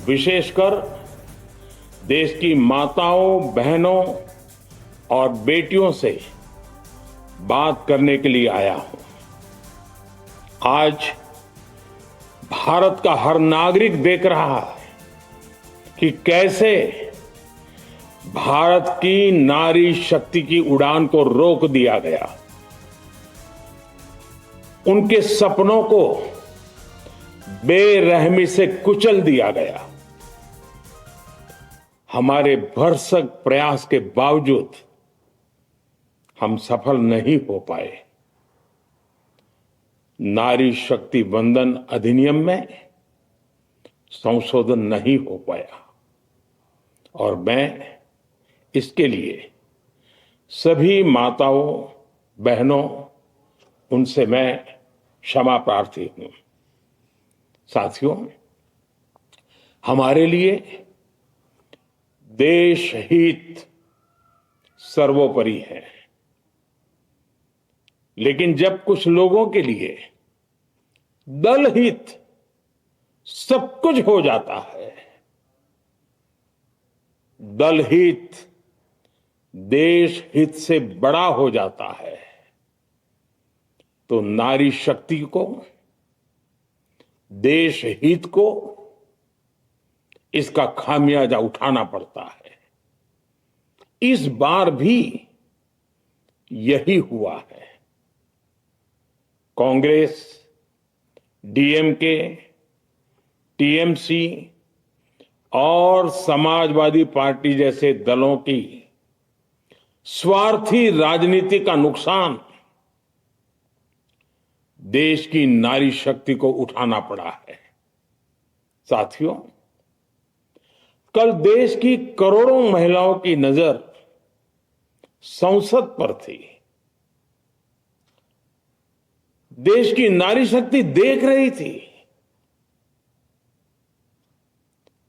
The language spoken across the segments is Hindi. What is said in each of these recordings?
विशेषकर देश की माताओं, बहनों और बेटियों से बात करने के लिए आया हूं। आज भारत का हर नागरिक देख रहा है कि कैसे भारत की नारी शक्ति की उड़ान को रोक दिया गया, उनके सपनों को बेरहमी से कुचल दिया गया। हमारे भरसक प्रयास के बावजूद हम सफल नहीं हो पाए। नारी शक्ति वंदन अधिनियम में संशोधन नहीं हो पाया और मैं इसके लिए सभी माताओं, बहनों, उनसे मैं क्षमा प्रार्थी हूं। साथियों, हमारे लिए देश हित सर्वोपरि है, लेकिन जब कुछ लोगों के लिए दल हित सब कुछ हो जाता है, दल हित देश हित से बड़ा हो जाता है, तो नारी शक्ति को, देश हित को इसका खामियाजा उठाना पड़ता है। इस बार भी यही हुआ है। कांग्रेस, डीएमके, टीएमसी और समाजवादी पार्टी जैसे दलों की स्वार्थी राजनीति का नुकसान देश की नारी शक्ति को उठाना पड़ा है। साथियों, कल देश की करोड़ों महिलाओं की नजर संसद पर थी। देश की नारी शक्ति देख रही थी।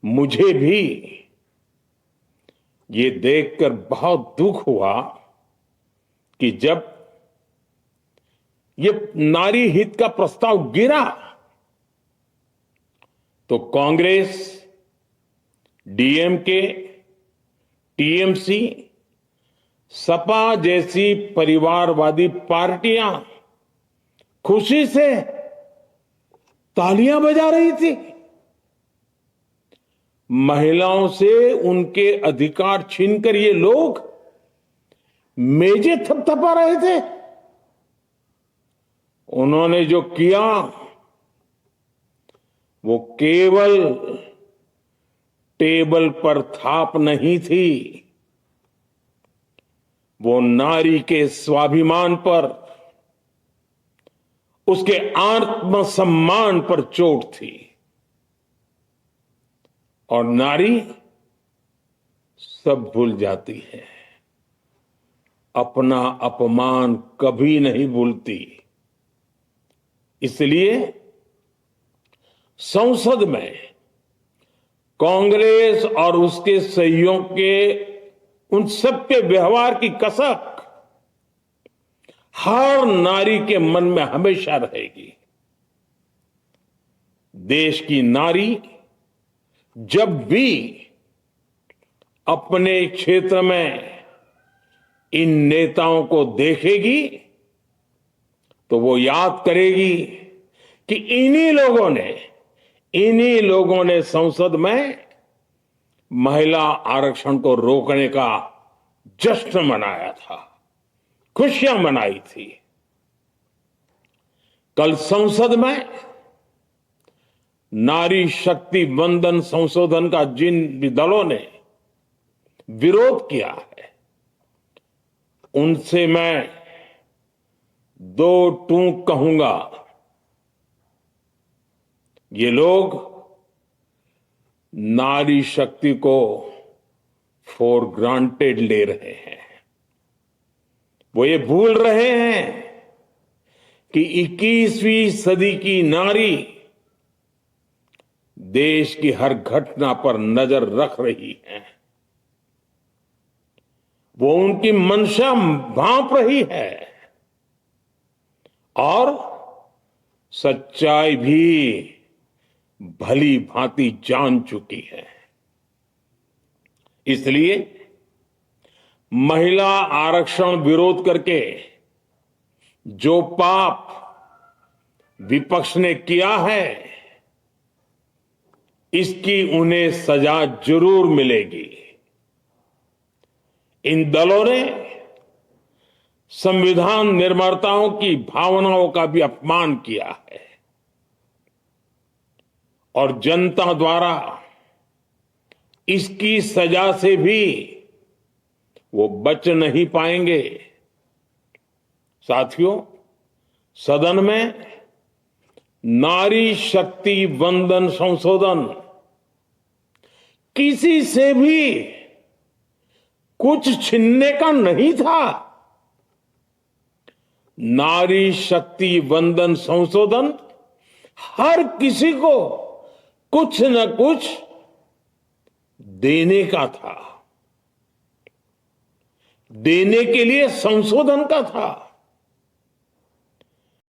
मुझे भी ये देखकर बहुत दुख हुआ कि जब ये नारी हित का प्रस्ताव गिरा तो कांग्रेस, डीएमके, टीएमसी, सपा जैसी परिवारवादी पार्टियां खुशी से तालियां बजा रही थी। महिलाओं से उनके अधिकार छीनकर ये लोग मेजें थपथपा रहे थे। उन्होंने जो किया वो केवल टेबल पर थाप नहीं थी, वो नारी के स्वाभिमान पर, उसके आत्मसम्मान पर चोट थी। और नारी सब भूल जाती है, अपना अपमान कभी नहीं भूलती। इसलिए संसद में कांग्रेस और उसके सहयोगियों के उन सबके व्यवहार की कसक हर नारी के मन में हमेशा रहेगी। देश की नारी जब भी अपने क्षेत्र में इन नेताओं को देखेगी तो वो याद करेगी कि इन्हीं लोगों ने संसद में महिला आरक्षण को रोकने का जश्न मनाया था, खुशियां मनाई थी। कल संसद में नारी शक्ति वंदन संशोधन का जिन भी दलों ने विरोध किया है, उनसे मैं दो टूक कहूंगा। ये लोग नारी शक्ति को फॉर ग्रांटेड ले रहे हैं। वो ये भूल रहे हैं कि 21वीं सदी की नारी देश की हर घटना पर नजर रख रही है। वो उनकी मंशा भांप रही है और सच्चाई भी भली भांति जान चुकी है। इसलिए महिला आरक्षण विरोध करके जो पाप विपक्ष ने किया है, इसकी उन्हें सजा जरूर मिलेगी। इन दलों ने संविधान निर्माताओं की भावनाओं का भी अपमान किया है और जनता द्वारा इसकी सजा से भी वो बच नहीं पाएंगे। साथियों, सदन में नारी शक्ति वंदन संशोधन किसी से भी कुछ छीनने का नहीं था। नारी शक्ति वंदन संशोधन हर किसी को कुछ न कुछ देने का था, देने के लिए संशोधन का था।